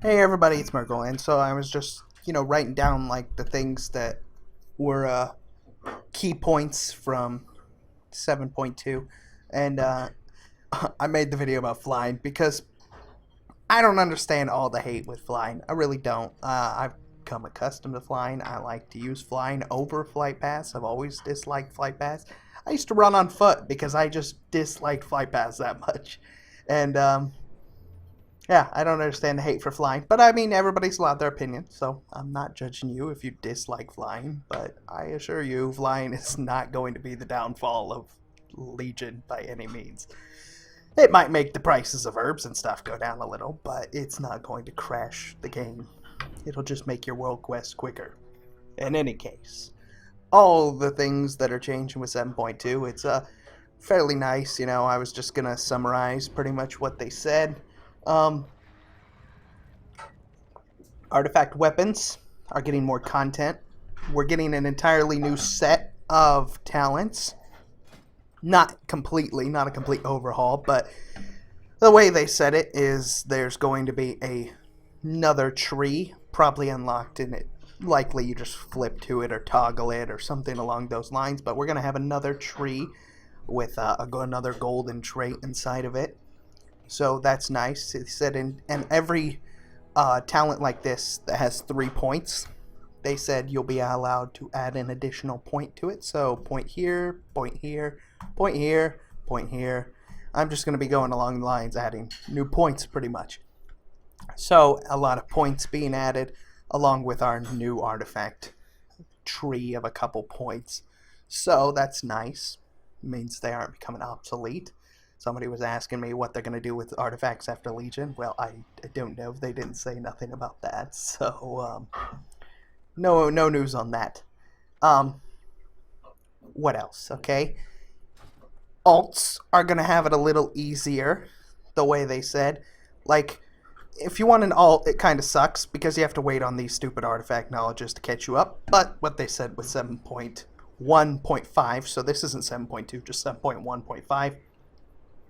Hey everybody, it's Merkel, and so I was just, writing down like the things that were key points from 7.2, and I made the video about flying because I don't understand all the hate with flying. I really don't. I've become accustomed to flying. I like to use flying over Flight Pass. I've always disliked Flight Pass. I used to run on foot because I just disliked Flight Pass that much, and yeah, I don't understand the hate for flying, but I mean, everybody's allowed their opinion, so I'm not judging you if you dislike flying, but I assure you, flying is not going to be the downfall of Legion by any means. It might make the prices of herbs and stuff go down a little, but it's not going to crash the game. It'll just make your world quest quicker. In any case, all the things that are changing with 7.2, it's fairly nice. I was just going to summarize pretty much what they said. Um, Artifact weapons are getting more content. We're getting an entirely new set of talents. Not completely, not a complete overhaul, but the way they said it is there's going to be another tree, probably unlocked, and it likely you just flip to it or toggle it or something along those lines. But we're going to have another tree with another golden trait inside of it. So that's nice. It said and every talent like this that has 3 points, they said you'll be allowed to add an additional point to it. So point here, point here, point here, point here. I'm just going to be going along the lines adding new points pretty much. So a lot of points being added along with our new artifact tree of a couple points. So that's nice. It means they aren't becoming obsolete. Somebody was asking me what they're going to do with artifacts after Legion. Well, I don't know. They didn't say nothing about that. So, no news on that. What else? Okay. Alts are going to have it a little easier, the way they said. Like, if you want an alt, it kind of sucks because you have to wait on these stupid artifact knowledges to catch you up. But what they said with 7.1.5, so this isn't 7.2, just 7.1.5,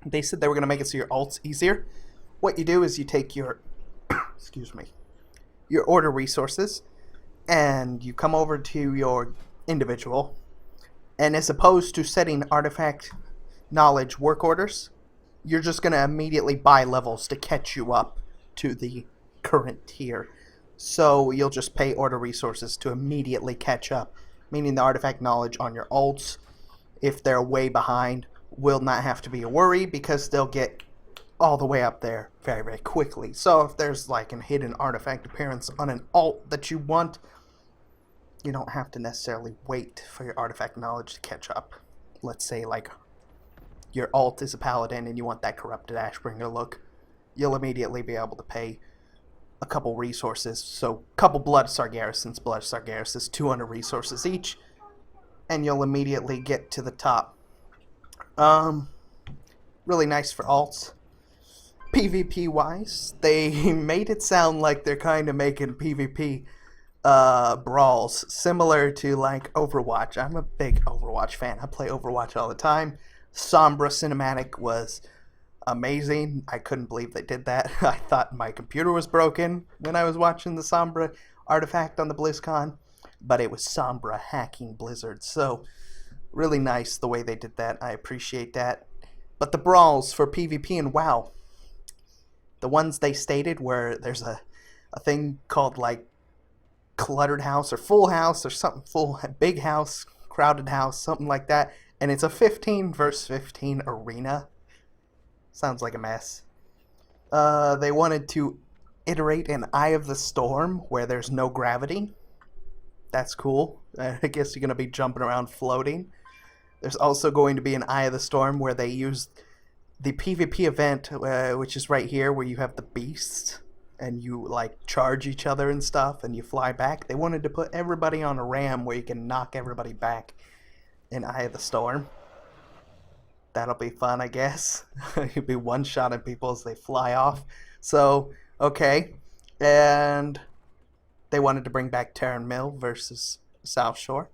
they said they were going to make it so your alts easier. What you do is you take your, excuse me, your order resources, and you come over to your individual, and as opposed to setting artifact knowledge work orders, you're just going to immediately buy levels to catch you up to the current tier. So you'll just pay order resources to immediately catch up, meaning the artifact knowledge on your alts, if they're way behind, will not have to be a worry because they'll get all the way up there very, very quickly. So if there's like a hidden artifact appearance on an alt that you want, you don't have to necessarily wait for your artifact knowledge to catch up. Let's say like your alt is a paladin and you want that corrupted Ashbringer look, you'll immediately be able to pay a couple resources. So couple Blood Star Garrisons, 200 resources each, and you'll immediately get to the top. Really nice for alts. PvP wise, they made it sound like they're kind of making PvP brawls similar to like Overwatch. I'm a big Overwatch fan. I play Overwatch all the time. Sombra cinematic was amazing. I couldn't believe they did that. I thought my computer was broken when I was watching the Sombra artifact on the BlizzCon, but it was Sombra hacking Blizzard. So really nice the way they did that. I appreciate that. But the brawls for PvP and WoW, the ones they stated where there's a thing called like cluttered house or full house or something, full big house, crowded house, something like that, and it's a 15 versus 15 arena. Sounds like a mess. They wanted to iterate an Eye of the Storm where there's no gravity. That's cool. I guess you're going to be jumping around floating. There's also going to be an Eye of the Storm where they use the PvP event, which is right here, where you have the beasts and you like charge each other and stuff and you fly back. They wanted to put everybody on a ram where you can knock everybody back in Eye of the Storm. That'll be fun, I guess. You'll be one-shotting people as they fly off. So, okay. And they wanted to bring back Terran Mill versus South Shore.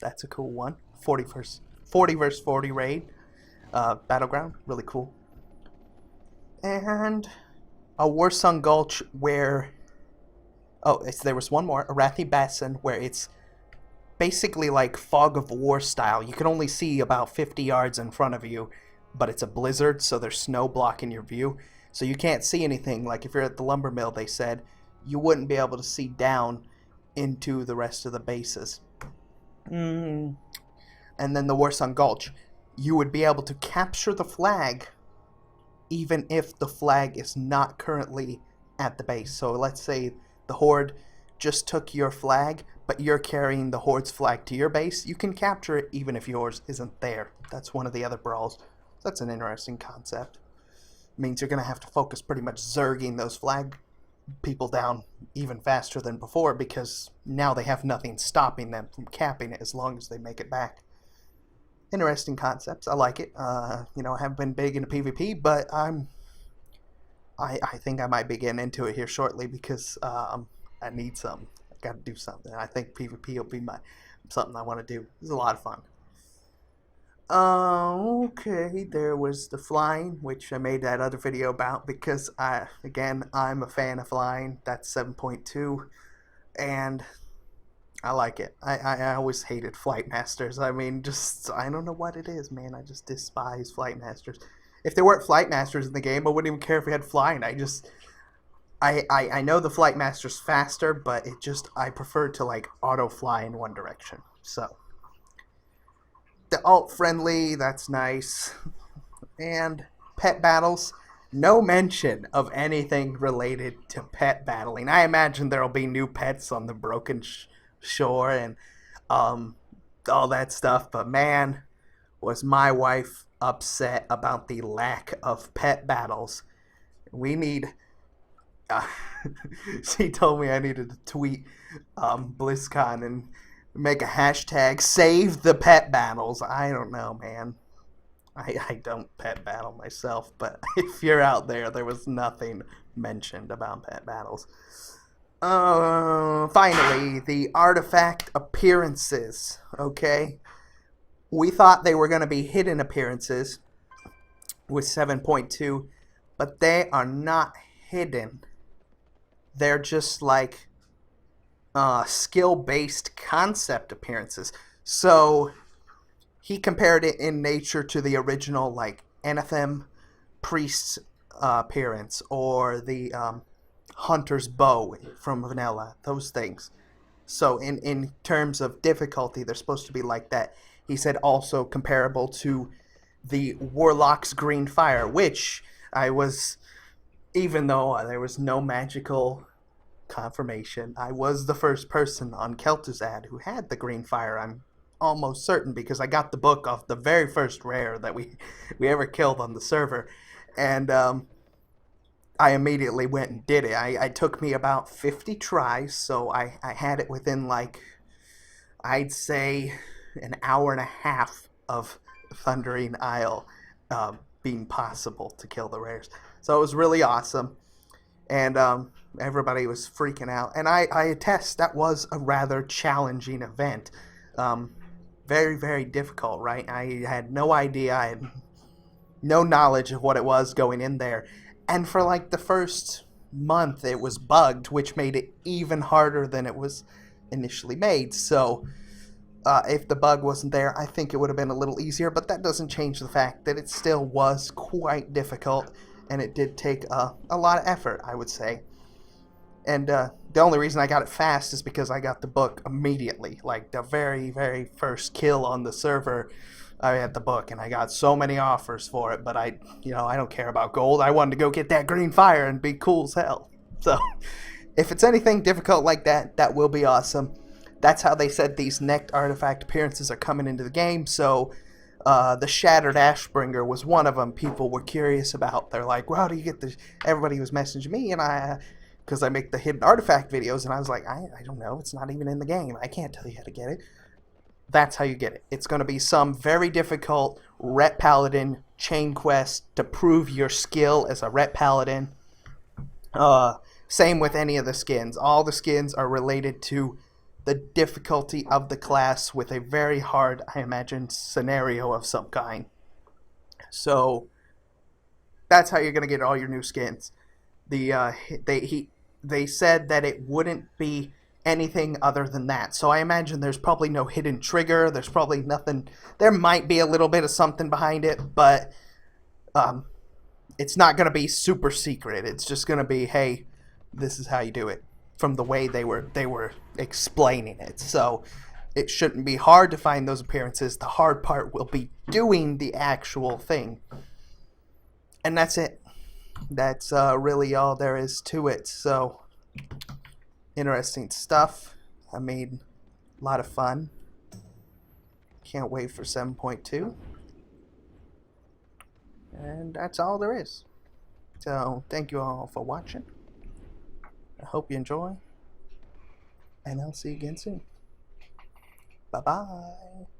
That's a cool one. 40 versus 40 raid. Battleground. Really cool. And a Warsong Gulch where there was one more, Arathi Basin, where it's basically like fog of war style. You can only see about 50 yards in front of you, but it's a blizzard, so there's snow blocking your view. So you can't see anything. Like if you're at the lumber mill, they said you wouldn't be able to see down into the rest of the bases. And then the Warsong Gulch, you would be able to capture the flag even if the flag is not currently at the base. So let's say the Horde just took your flag, but you're carrying the Horde's flag to your base. You can capture it even if yours isn't there. That's one of the other brawls. That's an interesting concept. It means you're going to have to focus pretty much zerging those flag people down even faster than before, because now they have nothing stopping them from capping it as long as they make it back. Interesting concepts. I like it. I haven't been big into PvP, but I think I might be getting into it here shortly because I need something. I got to do something. I think PvP will be something I want to do. It's a lot of fun. Okay, there was the flying, which I made that other video about because I'm a fan of flying. That's 7.2, and I like it. I always hated flight masters. I mean, I don't know what it is, man. I just despise flight masters. If there weren't flight masters in the game, I wouldn't even care if we had flying. I know the flight master's faster, but I prefer to like auto fly in one direction. So the alt friendly, that's nice. And pet battles, no mention of anything related to pet battling. I imagine there'll be new pets on the Broken Shore and all that stuff, but man, was my wife upset about the lack of pet battles. We need she told me I needed to tweet Blizzcon and make a hashtag save the pet battles. I don't know, man. I don't pet battle myself, but if you're out there, there was nothing mentioned about pet battles. Finally, the artifact appearances, okay? We thought they were going to be hidden appearances with 7.2, but they are not hidden. They're just like skill-based concept appearances. So he compared it in nature to the original like Anathem Priest's appearance or the Hunter's Bow from Vanilla, those things. So in terms of difficulty, they're supposed to be like that. He said also comparable to the Warlock's Green Fire, which even though there was no magical confirmation, I was the first person on Kel'Thuzad who had the Green Fire. I'm almost certain because I got the book off the very first rare that we ever killed on the server, and I immediately went and did it. I took me about 50 tries, so I had it within like, I'd say, an hour and a half of Thundering Isle being possible to kill the rares. So it was really awesome, and everybody was freaking out. And I attest that was a rather challenging event. Very, very difficult, right? I had no idea. I had no knowledge of what it was going in there. And for like the first month, it was bugged, which made it even harder than it was initially made. So if the bug wasn't there, I think it would have been a little easier. But that doesn't change the fact that it still was quite difficult. And it did take a lot of effort, I would say. And the only reason I got it fast is because I got the book immediately. Like the very, very first kill on the server, I had the book, and I got so many offers for it. But I don't care about gold. I wanted to go get that Green Fire and be cool as hell. So if it's anything difficult like that, that will be awesome. That's how they said these necked artifact appearances are coming into the game. So the Shattered Ashbringer was one of them. People were curious about. They're like, well, how do you get this? Everybody was messaging me, and because I make the hidden artifact videos, and I was like, I don't know. It's not even in the game. I can't tell you how to get it. That's how you get it. It's going to be some very difficult Ret Paladin chain quest to prove your skill as a Ret Paladin. Same with any of the skins. All the skins are related to the difficulty of the class with a very hard, I imagine, scenario of some kind. So that's how you're going to get all your new skins. The they said that it wouldn't be anything other than that. So I imagine there's probably no hidden trigger. There's probably nothing. There might be a little bit of something behind it, but um, it's not going to be super secret. It's just going to be, hey, this is how you do it. From the way they were explaining it, so it shouldn't be hard to find those appearances. The hard part will be doing the actual thing, and that's it. That's really all there is to it. So interesting stuff. I made a lot of fun. Can't wait for 7.2. And that's all there is. So thank you all for watching. I hope you enjoy. And I'll see you again soon. Bye-bye.